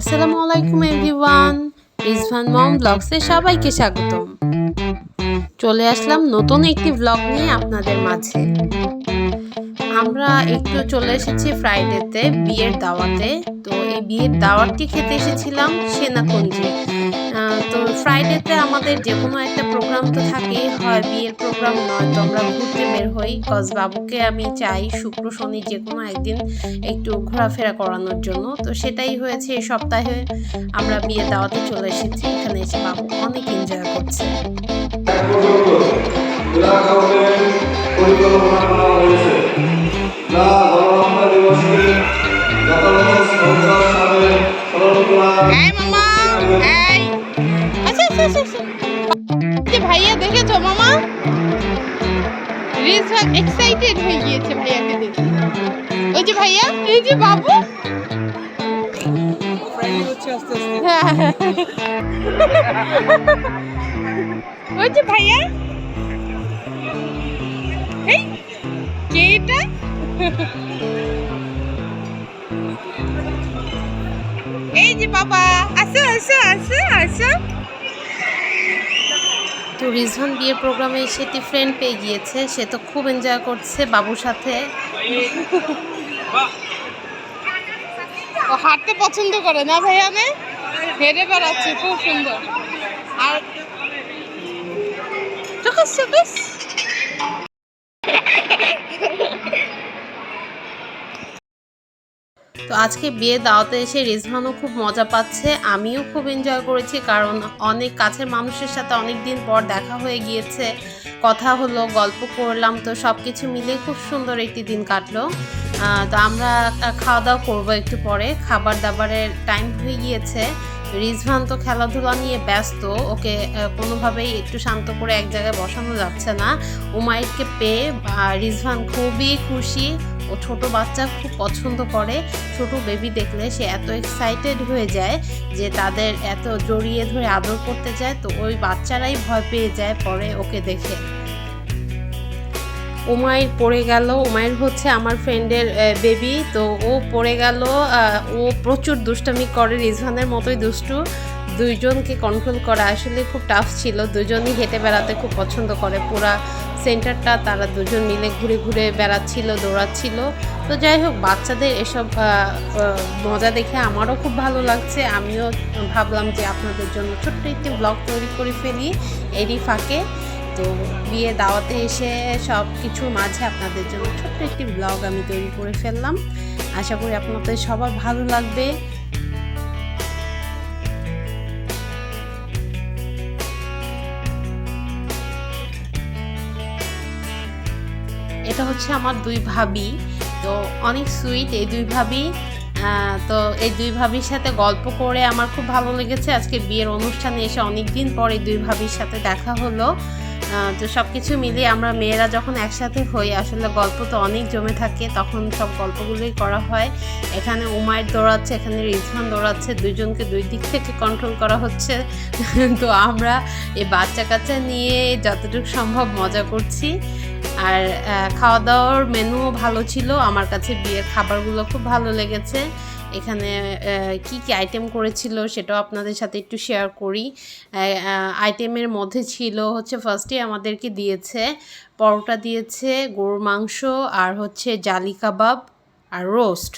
আসসালামু আলাইকুম এভরিওয়ান, রিজভান মম ব্লগসে সবাইকে স্বাগতম। চলে আসলাম নতুন একটি ব্লগ নিয়ে আপনাদের মাঝে। আমরা একটু চলে এসেছি ফ্রাইডেতে বিয়ের দাওয়াতে। তো এই বিয়ের দাওয়াতটি খেতে এসেছিলাম সেনাকুঞ্জে। তো ফ্রাইডেতে আমাদের যে কোনো একটা প্রোগ্রাম তো থাকেই, হয় বিয়ের প্রোগ্রাম নয়তো আমরা ঘুরতে বের হই। কজ বাবুকে আমি চাই শুক্র শনি যে কোনো একদিন একটু ঘোরাফেরা করানোর জন্য। তো সেটাই হয়েছে, এই সপ্তাহে আমরা বিয়ের দাওয়াতে চলে এসেছি। এখানে এসে বাবু অনেক এনজয় করছে। ভাইয়া দেখেছো মামা, রিজওয়ান এক্সাইটেড হয়ে গিয়েছে ভাইয়াকে দেখে। ওই যে ভাইয়া, এই যে বাবু, ওই যে ভাইয়া, এই কে এটা? এই যে বাবা, আসো আসো আসো আসো। তো রিজওয়ান বিয়ের প্রোগ্রামে এসে একটি ফ্রেন্ড পেয়ে গিয়েছে, সে তো খুব এনজয় করছে বাবুর সাথে। ও হাঁটতে পছন্দ করে না ভাইয়া, নে হেঁটে বেড়াচ্ছে, খুব সুন্দর। আর তো আজকে বিয়ে দাওয়াতে এসে রিজওয়ানও খুব মজা পাচ্ছে, আমিও খুব এনজয় করেছি, কারণ অনেক কাছের মানুষের সাথে অনেক দিন পর দেখা হয়ে গিয়েছে, কথা হলো, গল্প করলাম। তো সব কিছু মিলে খুব সুন্দর একটি দিন কাটলো। তো আমরা খাওয়া দাওয়া করবো একটু পরে, খাবার দাবারের টাইম হয়ে গিয়েছে। রিজওয়ান তো খেলাধুলা নিয়ে ব্যস্ত, ওকে কোনোভাবেই একটু শান্ত করে এক জায়গায় বসানো যাচ্ছে না। উমাইরকে পেয়ে রিজওয়ান খুবই খুশি। ও ছোট বাচ্চা খুব পছন্দ করে, ছোট বেবি দেখলে সে এত এক্সাইটেড হয়ে যায় যে তাদের এত জড়িয়ে ধরে আদর করতে যায়। তো ওই বাচ্চারাই ভয় পেয়ে যায় পরে ওকে দেখে। উমাইর পড়ে গেল, উমাইর হচ্ছে আমার ফ্রেন্ডের বেবি, তো ও পড়ে গেল। ও প্রচুর দুষ্টামি করে, রিজওয়ানের মতোই দুষ্টু। দুইজনকে কন্ট্রোল করা আসলে খুব টাফ ছিল। দুজনই হেঁটে বেড়াতে খুব পছন্দ করে, পুরা সেন্টারটা তারা দুজন মিলে ঘুরে ঘুরে বেড়াচ্ছিল, দৌড়াচ্ছিল। তো যাই হোক, বাচ্চাদের এসব মজা দেখে আমারও খুব ভালো লাগছে। আমিও ভাবলাম যে আপনাদের জন্য ছোট্ট একটি ব্লগ তৈরি করে ফেলি এরই ফাঁকে। তো বিয়ে দাওয়াতে এসে সব কিছুর মাঝে আপনাদের জন্য ছোট্ট একটি ব্লগ আমি তৈরি করে ফেললাম। আশা করি আপনাদের সবার ভালো লাগবে। এটা হচ্ছে আমার দুই ভাবি, তো অনেক সুইট এই দুই ভাবি। তো এই দুই ভাবির সাথে গল্প করে আমার খুব ভালো লেগেছে। আজকে বিয়ের অনুষ্ঠানে এসে অনেক দিন পর এই দুই ভাবির সাথে দেখা হলো। তো সব কিছু মিলিয়ে আমরা মেয়েরা যখন একসাথে হই আসলে গল্প তো অনেক জমে থাকে, তখন সব গল্পগুলোই করা হয়। এখানে উমাইর দৌড়াচ্ছে, এখানে রিজওয়ান দৌড়াচ্ছে, দুইজনকে দুই দিক থেকে কন্ট্রোল করা হচ্ছে। তো আমরা এই বাচ্চা কাচ্চা নিয়ে যতটুকু সম্ভব মজা করছি। আর খাওয়া দাওয়ার মেনুও ভালো ছিল, আমার কাছে বিয়ের খাবারগুলো খুব ভালো লেগেছে। এখানে কি কি আইটেম করেছিল সেটাও আপনাদের সাথে একটু শেয়ার করি। আইটেমের মধ্যে ছিল হচ্ছে, ফার্স্টে আমাদেরকে দিয়েছে পরোটা, দিয়েছে গরুর মাংস, আর হচ্ছে জালি কাবাব আর রোস্ট।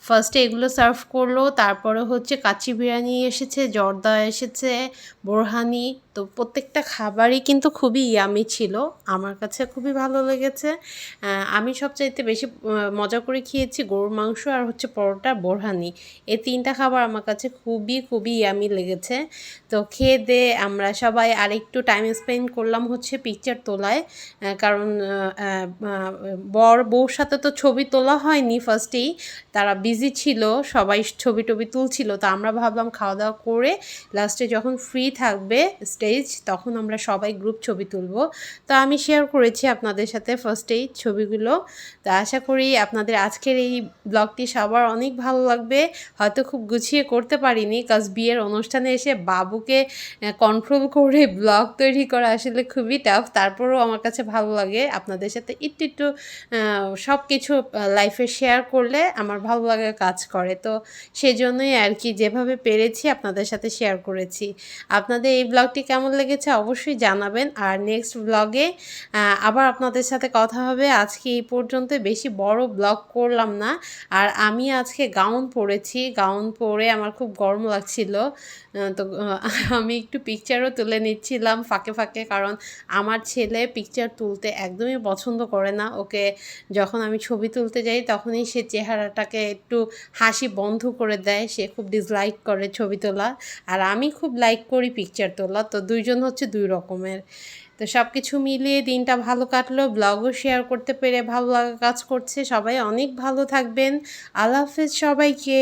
ফার্স্টে এগুলো সার্ভ করলো, তারপরে হচ্ছে কাচ্চি বিরিয়ানি এসেছে, জর্দা এসেছে, বোরহানি। তো প্রত্যেকটা খাবারই কিন্তু খুবই ইয়ামি ছিল, আমার কাছে খুবই ভালো লেগেছে। আমি সবচাইতে বেশি মজা করে খেয়েছি গরুর মাংস আর হচ্ছে পরোটা, বোরহানি। এই তিনটা খাবার আমার কাছে খুবই খুবই ইয়ামি লেগেছে। তো খেয়ে দিয়ে আমরা সবাই আরেকটু টাইম স্পেন্ড করলাম হচ্ছে পিকচার তোলায়, কারণ বর বউর সাথে তো ছবি তোলা হয়নি ফার্স্টেই, তারা বিজি ছিল, সবাই ছবি টবি তুলছিল। তো আমরা ভাবলাম খাওয়া দাওয়া করে লাস্টে যখন ফ্রি থাকবে স্টেজ, তখন আমরা সবাই গ্রুপ ছবি তুলব। তো আমি শেয়ার করেছি আপনাদের সাথে ফার্স্ট এই ছবিগুলো। তো আশা করি আপনাদের আজকের এই ব্লগটি সবার অনেক ভালো লাগবে। হয়তো খুব গুছিয়ে করতে পারিনি, কজ বিয়ের অনুষ্ঠানে এসে বাবুকে কন্ট্রোল করে ব্লগ তৈরি করা আসলে খুবই টাফ। তারপরেও আমার কাছে ভালো লাগে আপনাদের সাথে একটু একটু সব কিছু লাইফে শেয়ার করলে আমার ভালো লাগা কাজ করে। তো সেজন্যই আর কি যেভাবে পেরেছি আপনাদের সাথে শেয়ার করেছি। আপনাদের এই ব্লগটি কেমন লেগেছে অবশ্যই জানাবেন। আর নেক্সট ব্লগে আবার আপনাদের সাথে কথা হবে। আজকে এই পর্যন্ত, বেশি বড় ব্লগ করলাম না। আর আমি আজকে গাউন পরেছি, গাউন পরে আমার খুব গরম লাগছিল। তো আমি একটু পিকচারও তুলে নিচ্ছিলাম ফাঁকে ফাঁকে, কারণ আমার ছেলে পিকচার তুলতে একদমই পছন্দ করে না। ওকে যখন আমি ছবি তুলতে যাই তখনই সে চেহারাটাকে একটু হাসি বন্ধ করে দেয়, সে খুব ডিসলাইক করে ছবি তোলা। আর আমি খুব লাইক করি পিকচার তোলা। তো দুইজন হচ্ছে দুই রকমের। তো সব কিছু মিলিয়ে দিনটা ভালো কাটলো, ব্লগও শেয়ার করতে পেরে ভালো লাগা কাজ করছে। সবাই অনেক ভালো থাকবেন। আল্লাহ হাফেজ সবাইকে।